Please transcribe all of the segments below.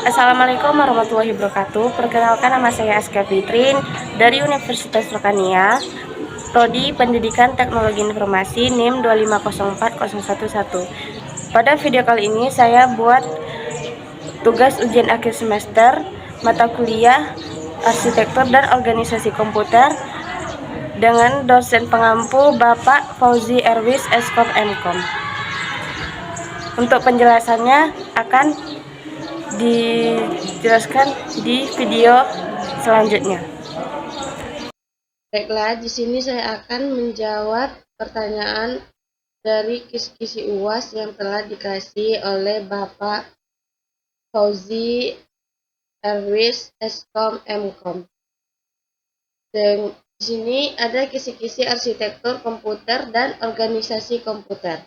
Assalamualaikum warahmatullahi wabarakatuh. Perkenalkan, nama saya Aska Fitrin dari Universitas Rokania, Prodi Pendidikan Teknologi Informasi NIM 2504011. Pada video kali ini saya buat tugas ujian akhir semester mata kuliah Arsitektur dan Organisasi Komputer dengan dosen pengampu Bapak Fauzi Erwis Eskom Mkom. Untuk penjelasannya akan dijelaskan di video selanjutnya. Baiklah, di sini saya akan menjawab pertanyaan dari kisi-kisi UAS yang telah dikasih oleh Bapak Fauzi Erwis Eskom Mkom. Dan di sini ada kisi-kisi arsitektur komputer dan organisasi komputer.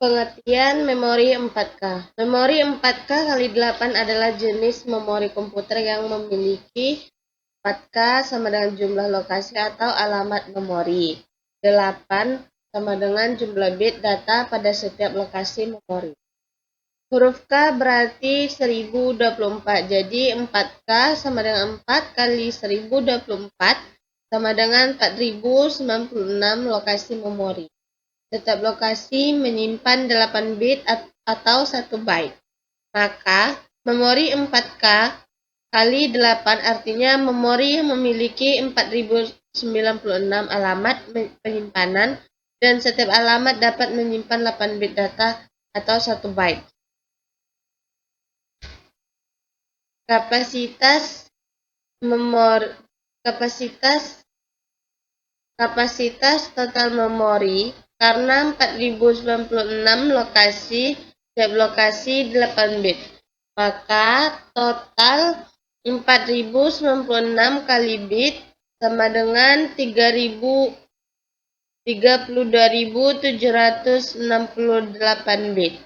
Pengertian memori 4K. Memori 4K kali 8 adalah jenis memori komputer yang memiliki 4K sama dengan jumlah lokasi atau alamat memori. 8 sama dengan jumlah bit data pada setiap lokasi memori. Huruf K berarti 1024. Jadi 4K sama dengan 4 kali 1024 sama dengan 4096 lokasi memori. Setiap lokasi menyimpan 8 bit atau 1 byte. Maka memori 4K kali 8 artinya memori yang memiliki 4096 alamat penyimpanan dan setiap alamat dapat menyimpan 8 bit data atau 1 byte. Kapasitas memori kapasitas total memori karena 4096 lokasi, setiap lokasi 8 bit. Maka total 4096 kali bit sama dengan 32.768 bit.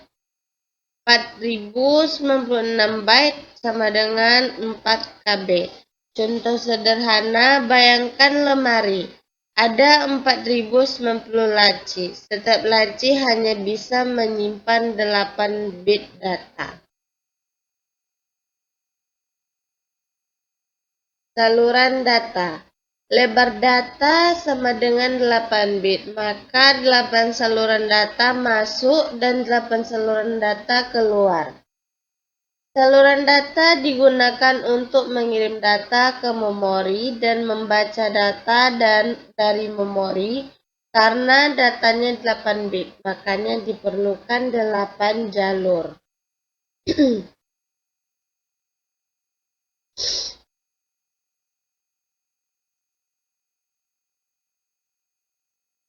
4096 byte sama dengan 4 KB. Contoh sederhana, bayangkan lemari. Ada 4090 laci. Setiap laci hanya bisa menyimpan 8 bit data. Saluran data. Lebar data sama dengan 8 bit, maka 8 saluran data masuk dan 8 saluran data keluar. Saluran data digunakan untuk mengirim data ke memori dan membaca data dari memori karena datanya 8 bit, makanya diperlukan 8 jalur.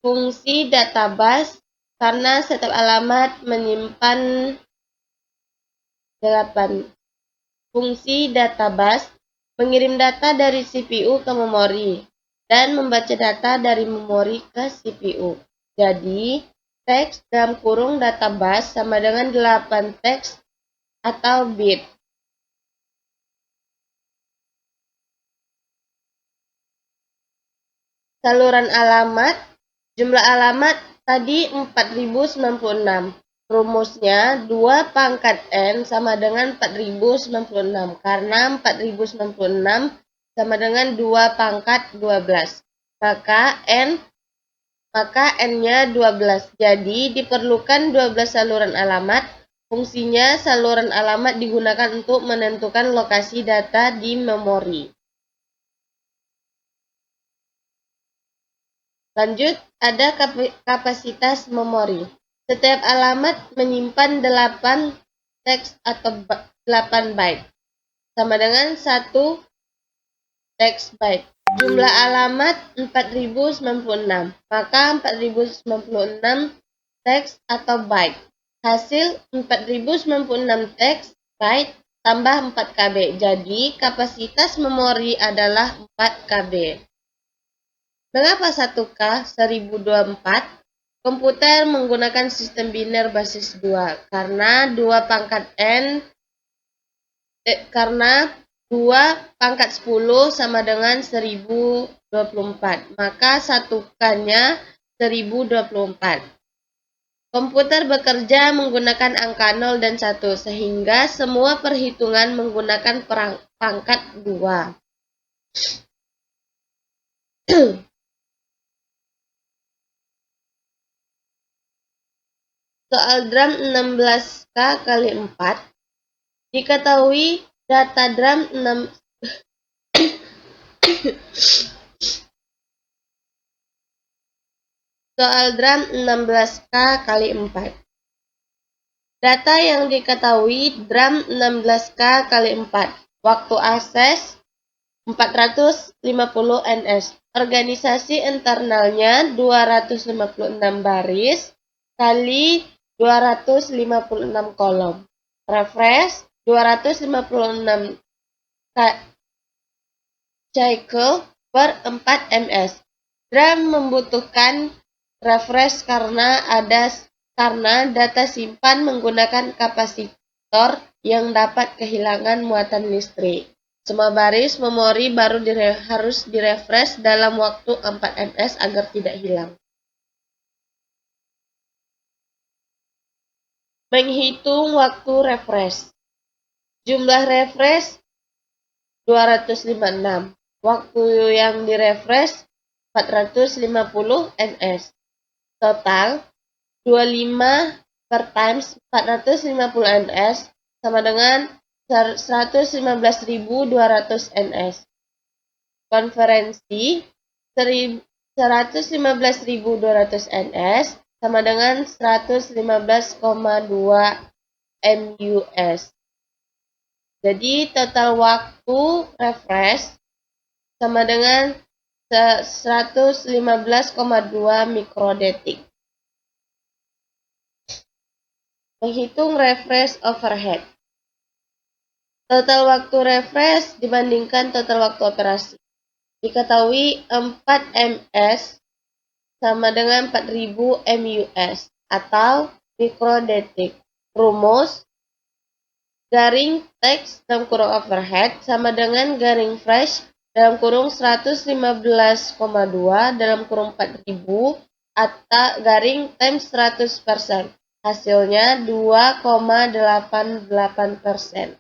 Fungsi database karena setiap alamat menyimpan 8. Fungsi database mengirim data dari CPU ke memori dan membaca data dari memori ke CPU. Jadi, teks dalam kurung database sama dengan 8 teks atau bit. Saluran alamat, jumlah alamat tadi 4096. Rumusnya 2 pangkat N sama dengan 4096 karena 4096 sama dengan 2 pangkat 12. Maka N-nya 12. Jadi diperlukan 12 saluran alamat. Fungsinya saluran alamat digunakan untuk menentukan lokasi data di memori. Lanjut, ada kapasitas memori. Setiap alamat menyimpan 8 teks atau 8 byte, sama dengan 1 teks byte. Jumlah alamat 4096, maka 4096 teks atau byte. Hasil 4096 teks byte tambah 4 KB. Jadi, kapasitas memori adalah 4 KB. Mengapa 1K 1024? Komputer menggunakan sistem biner basis 2 karena 2 pangkat 10 sama dengan 1024. Maka 1K-nya 1024. Komputer bekerja menggunakan angka 0 dan 1, sehingga semua perhitungan menggunakan pangkat 2. Soal drum 16K kali 4. Diketahui data drum 6 Soal drum 16K kali 4. Data yang diketahui drum 16K kali 4. Waktu akses 450 ns. Organisasi internalnya 256 baris kali 256 kolom. Refresh 256 cycle per 4 ms. Drum membutuhkan refresh karena data simpan menggunakan kapasitor yang dapat kehilangan muatan listrik. Semua baris memori baru harus direfresh dalam waktu 4 ms agar tidak hilang. Menghitung waktu refresh. Jumlah refresh 256. Waktu yang direfresh 450 ns. Total 25 per times 450 ns sama dengan 115.200 ns. Konferensi 115.200 ns sama dengan 115,2 mus. Jadi total waktu refresh sama dengan 115,2 mikrodetik. Menghitung refresh overhead. Total waktu refresh dibandingkan total waktu operasi. Diketahui 4 ms sama dengan 4000 mus atau mikrodetik. Rumus garing teks dalam kurung overhead sama dengan garing fresh dalam kurung 115,2 dalam kurung 4000 atau garing times 100%. Hasilnya 2,88%.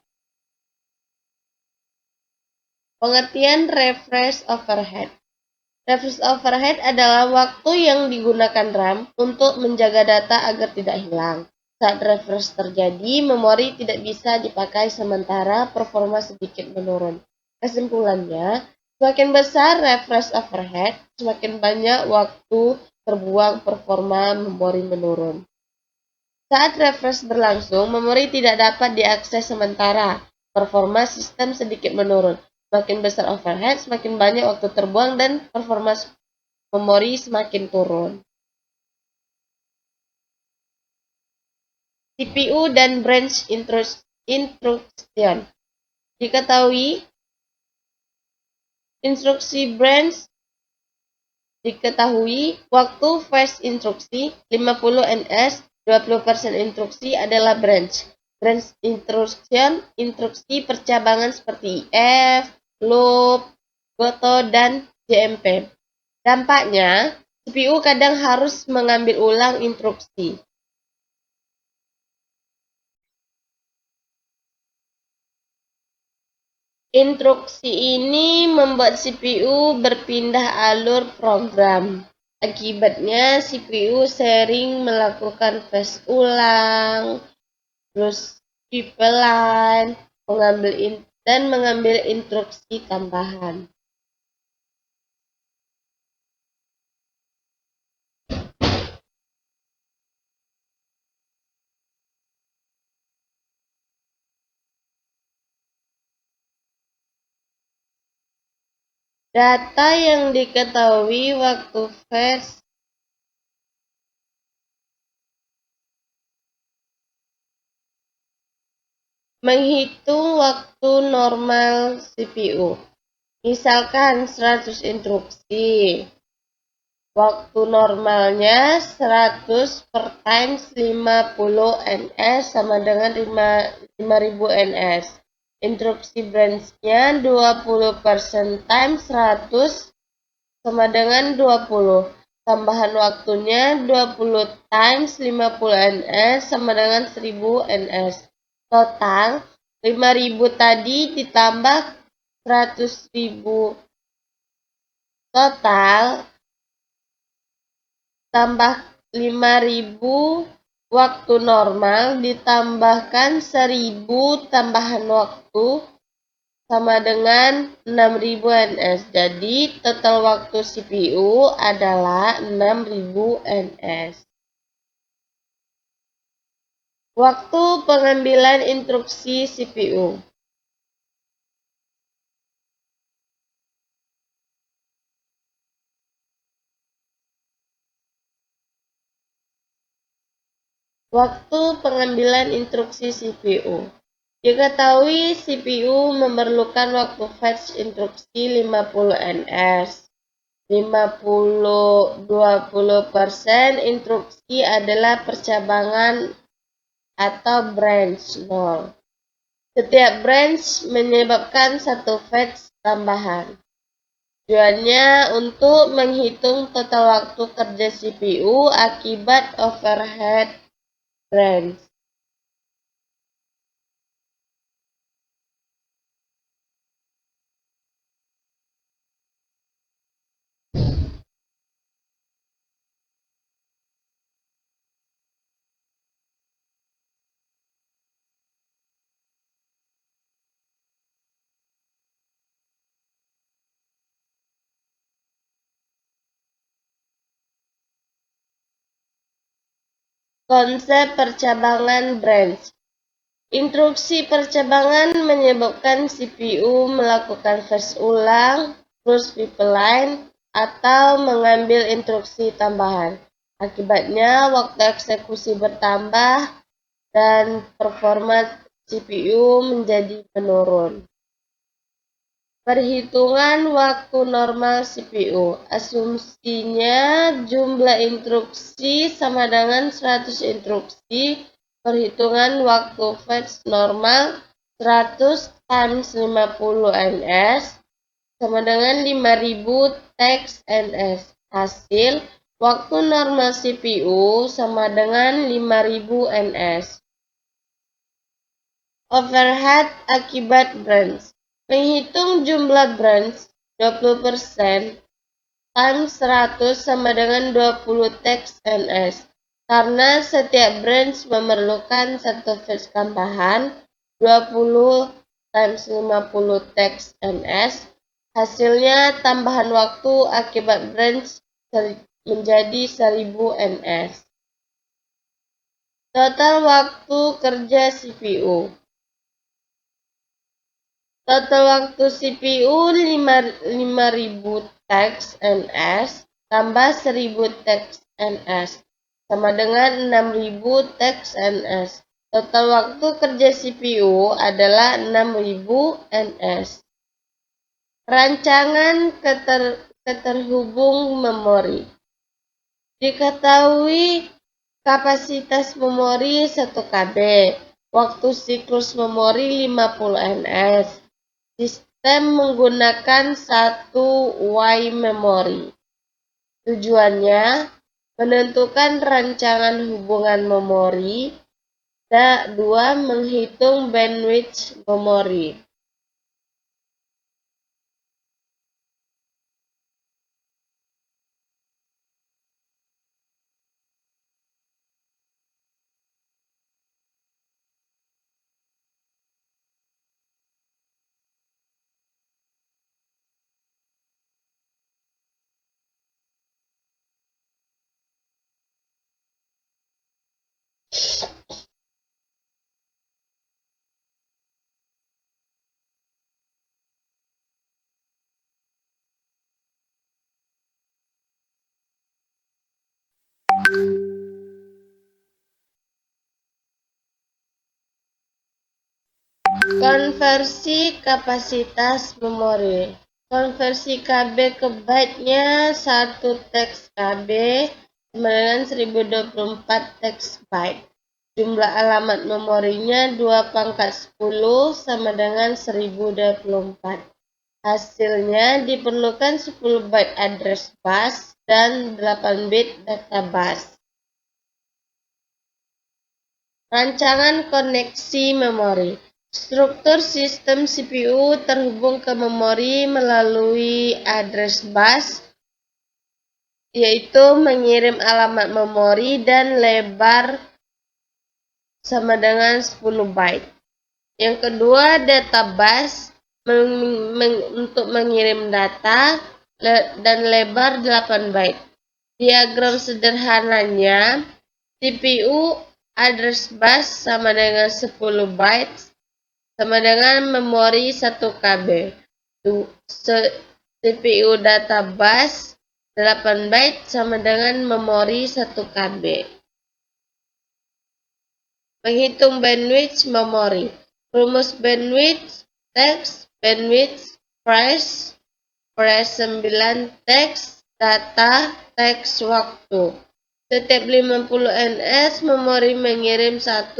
Pengertian refresh overhead. Refresh overhead adalah waktu yang digunakan RAM untuk menjaga data agar tidak hilang. Saat refresh terjadi, memori tidak bisa dipakai sementara performa sedikit menurun. Kesimpulannya, semakin besar refresh overhead, semakin banyak waktu terbuang, performa memori menurun. Saat refresh berlangsung, memori tidak dapat diakses sementara, performa sistem sedikit menurun. Semakin besar overhead, semakin banyak waktu terbuang dan performa memori semakin turun. CPU dan branch instruction. Diketahui instruksi branch waktu fetch instruksi 50 ns, 20% instruksi adalah branch. Branch instruction instruksi percabangan seperti if, loop, goto, dan jmp. Dampaknya, CPU kadang harus mengambil ulang instruksi. Instruksi ini membuat CPU berpindah alur program. Akibatnya, CPU sering melakukan fetch ulang, terus pipeline, mengambil instruksi tambahan. Data yang diketahui waktu fetch menghitung waktu normal CPU. Misalkan 100 instruksi. Waktu normalnya 100 per times 50 ns sama dengan 5000 ns. Instruksi branch-nya 20% times 100 sama dengan 20. Tambahan waktunya 20 times 50 ns sama dengan 1000 ns. Total 5000 tadi ditambah 100.000. Total tambah 5000 waktu normal ditambahkan 1000 tambahan waktu sama dengan 6000 ns. Jadi total waktu CPU adalah 6000 ns. Waktu pengambilan instruksi CPU. Waktu pengambilan instruksi CPU. Diketahui CPU memerlukan waktu fetch instruksi 50 ns. 20% instruksi adalah percabangan atau branch 0. Setiap branch menyebabkan satu fetch tambahan. Tujuannya untuk menghitung total waktu kerja CPU akibat overhead branch. Konsep percabangan branch. Instruksi percabangan menyebabkan CPU melakukan fetch ulang, close pipeline, atau mengambil instruksi tambahan. Akibatnya, waktu eksekusi bertambah dan performa CPU menjadi menurun. Perhitungan waktu normal CPU. Asumsinya jumlah instruksi sama dengan 100 instruksi. Perhitungan waktu fetch normal 100 times 50 ns sama dengan 5000 text ns. Hasil waktu normal CPU sama dengan 5000 ns. Overhead akibat branch. Menghitung jumlah branch 20% times 100 sama dengan 20 text ns. Karena setiap branch memerlukan satu fetch tambahan 20 times 50 text ns. Hasilnya tambahan waktu akibat branch menjadi 1000 ns. Total waktu kerja CPU. Total waktu CPU 5000 text ns tambah 1000 text ns sama dengan 6000 text ns. Total waktu kerja CPU adalah 6000 ns. Rancangan keterhubung memori. Diketahui kapasitas memori 1 KB. Waktu siklus memori 50 ns. Sistem menggunakan 1 Y memory. Tujuannya menentukan rancangan hubungan memori. 2. Menghitung bandwidth memori. Konversi kapasitas memori. Konversi KB ke byte-nya 1 teks KB sama dengan 1024 teks byte. Jumlah alamat memorinya 2 pangkat 10 sama dengan 1024. Hasilnya diperlukan 10 byte address bus dan 8 bit data bus. Rancangan koneksi memori. Struktur sistem CPU terhubung ke memori melalui address bus, yaitu mengirim alamat memori dan lebar sama dengan 10 byte. Yang kedua, data bus untuk mengirim data dan lebar 8 byte. Diagram sederhananya, CPU address bus sama dengan 10 bytes sama dengan memori 1 KB. CPU data bus 8 byte sama dengan memori 1 KB. Menghitung bandwidth memori. Rumus bandwidth teks, bandwidth fresh, fresh 9 teks, data, teks waktu. Setiap 50 ns, memori mengirim 1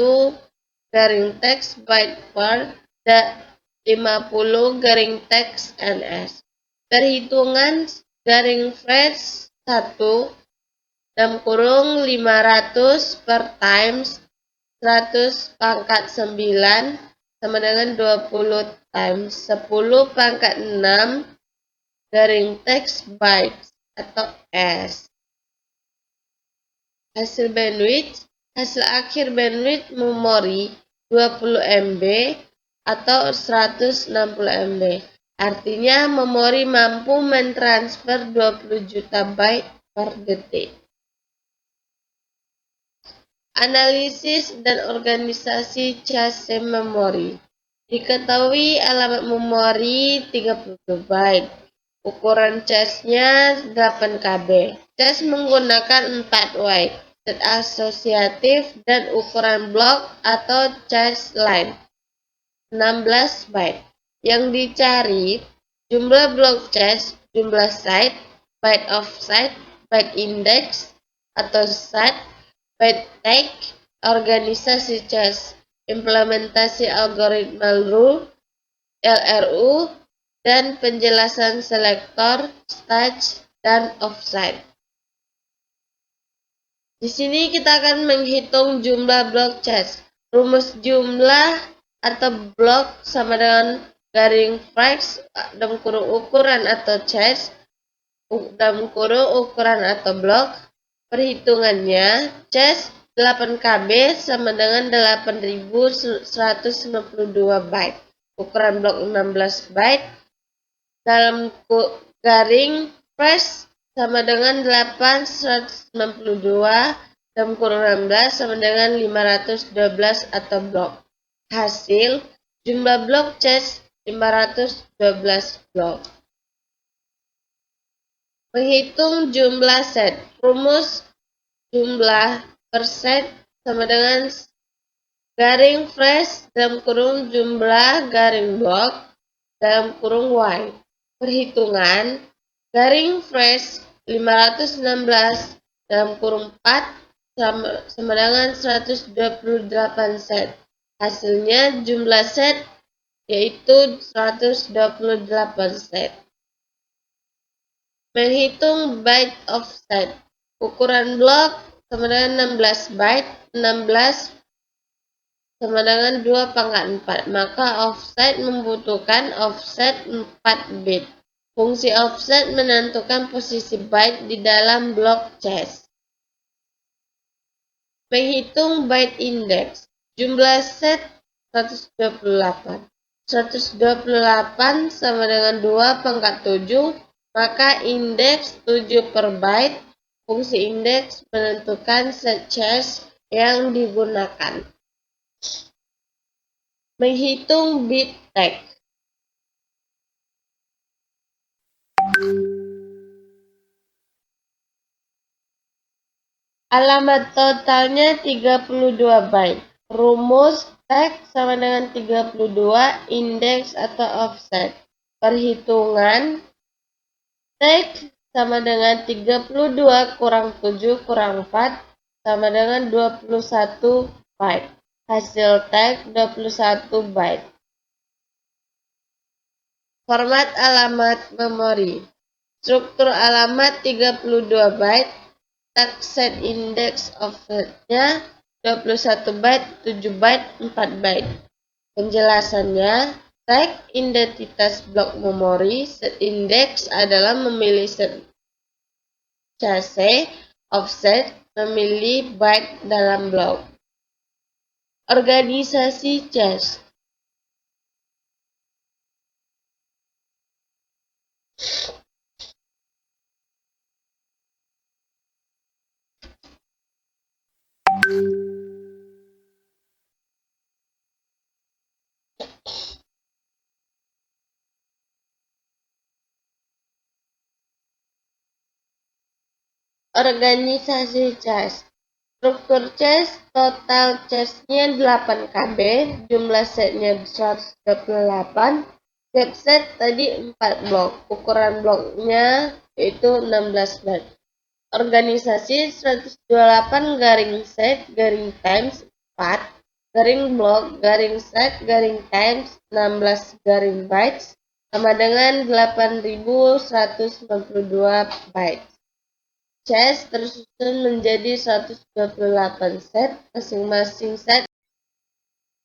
garing teks byte per 50 garing teks ns. Perhitungan garing fresh 1 dalam kurung 500 per times 100 pangkat 9 sama dengan 20 times 10 pangkat 6 garing teks bytes atau S. Hasil akhir bandwidth memori 20 MB atau 160 MB. Artinya memori mampu mentransfer 20 juta byte per detik. Analisis dan organisasi cache memori. Diketahui alamat memori 32 byte. Ukuran cache-nya 8 KB. Cache menggunakan 4 byte, set asosiatif, dan ukuran blok atau cache line 16 byte. Yang dicari jumlah blok cache, jumlah site, byte of site, byte index atau set, byte tag, organisasi cache, implementasi algoritma LRU, dan penjelasan selektor, stage, dan offset. Di sini kita akan menghitung jumlah blok cache. Rumus jumlah atau blok sama dengan garing fresh dalam kurung ukuran atau cache dalam kurung ukuran atau blok. Perhitungannya, cache 8 KB sama dengan 8192 byte. Ukuran blok 16 byte. Dalam garing fresh sama dengan 8192 dalam kurung 16 sama dengan 512 atau blok. Hasil, jumlah blok cache 512 blok. Menghitung jumlah set. Rumus jumlah per set sama dengan garing fresh dalam kurung jumlah garing blok dalam kurung Y. Perhitungan garing fresh 516 dalam kurung 4 sama dengan 128 set. Hasilnya jumlah set yaitu 128 set. Menghitung byte offset. Ukuran blok sama dengan 16 byte, 16 sama dengan 2 pangkat 4. Maka offset membutuhkan offset 4 bit. Fungsi offset menentukan posisi byte di dalam blok cache. Menghitung byte index. Jumlah set 128. 128 sama dengan 2 pangkat 7, maka indeks 7 per byte. Fungsi indeks menentukan set cache yang digunakan. Menghitung bit tag. Alamat totalnya 32 byte. Rumus tag sama dengan 32 indeks atau offset. Perhitungan tag sama dengan 32 kurang 7 kurang 4 sama dengan 21 byte. Hasil tag 21 byte. Format alamat memori. struktur alamat 32 byte, tag set index offsetnya 21 byte, 7 byte, 4 byte. Penjelasannya, tag identitas blok memori set index adalah memilih set cache, offset, memilih byte dalam blok. Organisasi cache. Organisasi cache. Struktur cache, total cache-nya 8 KB, jumlah setnya 128, tiap set tadi 4 blok, ukuran bloknya yaitu 16 byte. Organisasi 128 garing set garing times 4 garing blok garing set garing times 16 garing bytes sama dengan 8192 bytes. Cache tersusun menjadi 128 set, masing-masing set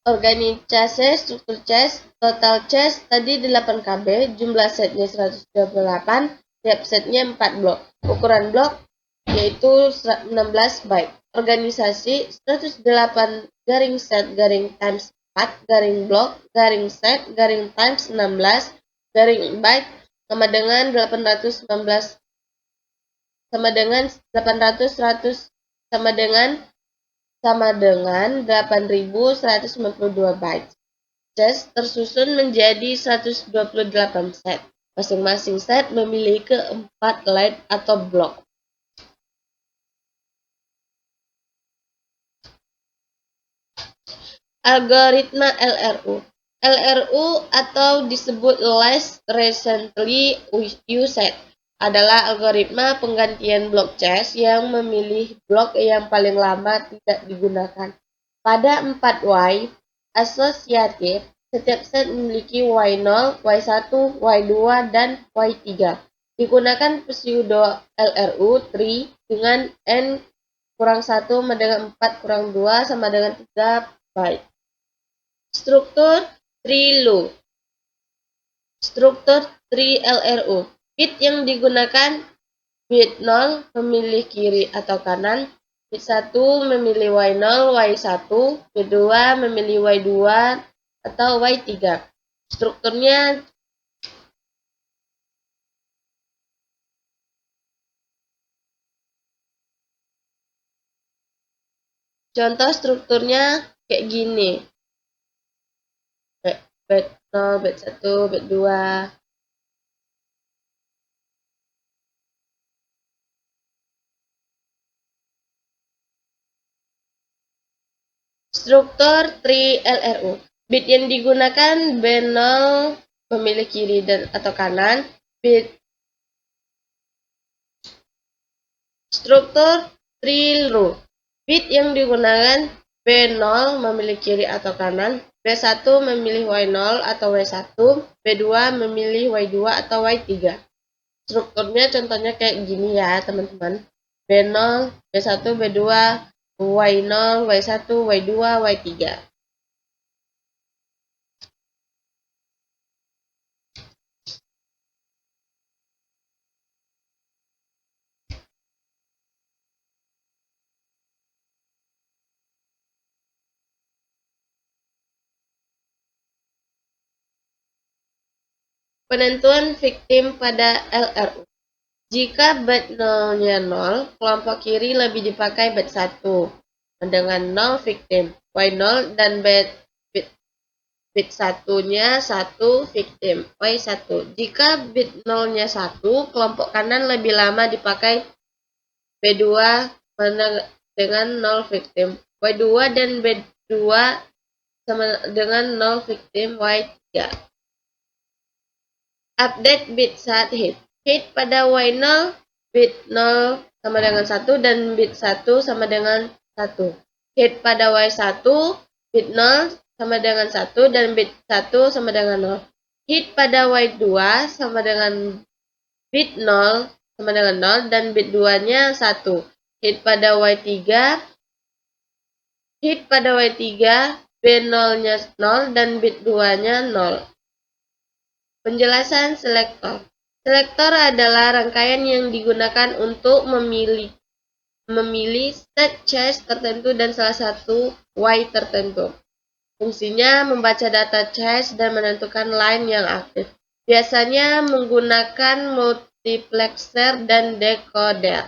organisasi struktur cache, total cache tadi 8 KB, jumlah setnya 128, tiap setnya 4 blok. Ukuran blok yaitu 16 byte. Organisasi 108 garing set garing times 4 garing blok garing set garing times 16 garing byte sama dengan 819 sama dengan 800 100 sama dengan 8192 bytes. Cache tersusun menjadi 128 set. Masing-masing set memiliki 4 line atau blok. Algoritma LRU. LRU atau disebut Less Recently Used adalah algoritma penggantian blok cache yang memilih blok yang paling lama tidak digunakan. Pada 4Y asosiatif, setiap set memiliki Y0, Y1, Y2, dan Y3. Digunakan pseudo LRU tree dengan N kurang 1 sama dengan 4 kurang 2 sama dengan 3 byte. Struktur tree loop. Struktur tree LRU. Bit yang digunakan bit 0 memilih kiri atau kanan, bit 1 memilih Y0, Y1, bit 2 memilih Y2 atau Y3. Strukturnya contoh strukturnya kayak gini. Bit 0, bit 1, bit 2. Struktur tree LRU. Bit yang digunakan B0 memilih kiri dan atau kanan. Struktur tree row. Bit yang digunakan B0 memilih kiri atau kanan. B1 memilih Y0 atau Y1. B2 memilih Y2 atau Y3. Strukturnya contohnya kayak gini ya teman-teman. B0, B1, B2, Y0, Y1, Y2, Y3. Penentuan victim pada LRU. Jika bit 0-nya 0, kelompok kiri lebih dipakai bit 1 dengan 0 victim, Y0 dan bit 1-nya 1 victim, Y1. Jika bit 0-nya 1, kelompok kanan lebih lama dipakai B2 dengan 0 victim, Y2 dan B2 sama dengan 0 victim, Y3. Update bit saat hit. Hit pada Y0, bit 0 sama dengan 1 dan bit 1 sama dengan 1. Hit pada Y1, bit 0 sama dengan 1 dan bit 1 sama dengan 0. Hit pada Y2 sama dengan bit 0 sama dengan 0 dan bit 2-nya 1. Hit pada Y3, B0-nya 0 dan bit 2-nya 0. Penjelasan selektor. Selektor adalah rangkaian yang digunakan untuk memilih set cache tertentu dan salah satu Y tertentu. Fungsinya membaca data cache dan menentukan line yang aktif. Biasanya menggunakan multiplexer dan decoder.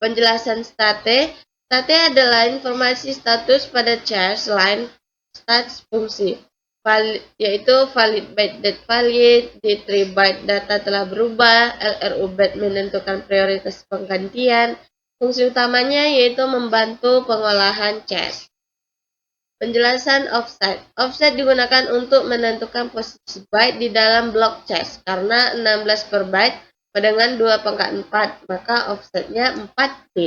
Penjelasan state. State adalah informasi status pada cache line stats fungsi, yaitu valid byte date valid, D3 byte data telah berubah, LRU byte menentukan prioritas penggantian. Fungsi utamanya yaitu membantu pengolahan cache. Penjelasan offset. Offset digunakan untuk menentukan posisi byte di dalam blok cache. Karena 16 per byte dengan 2/4, maka offsetnya 4 bit.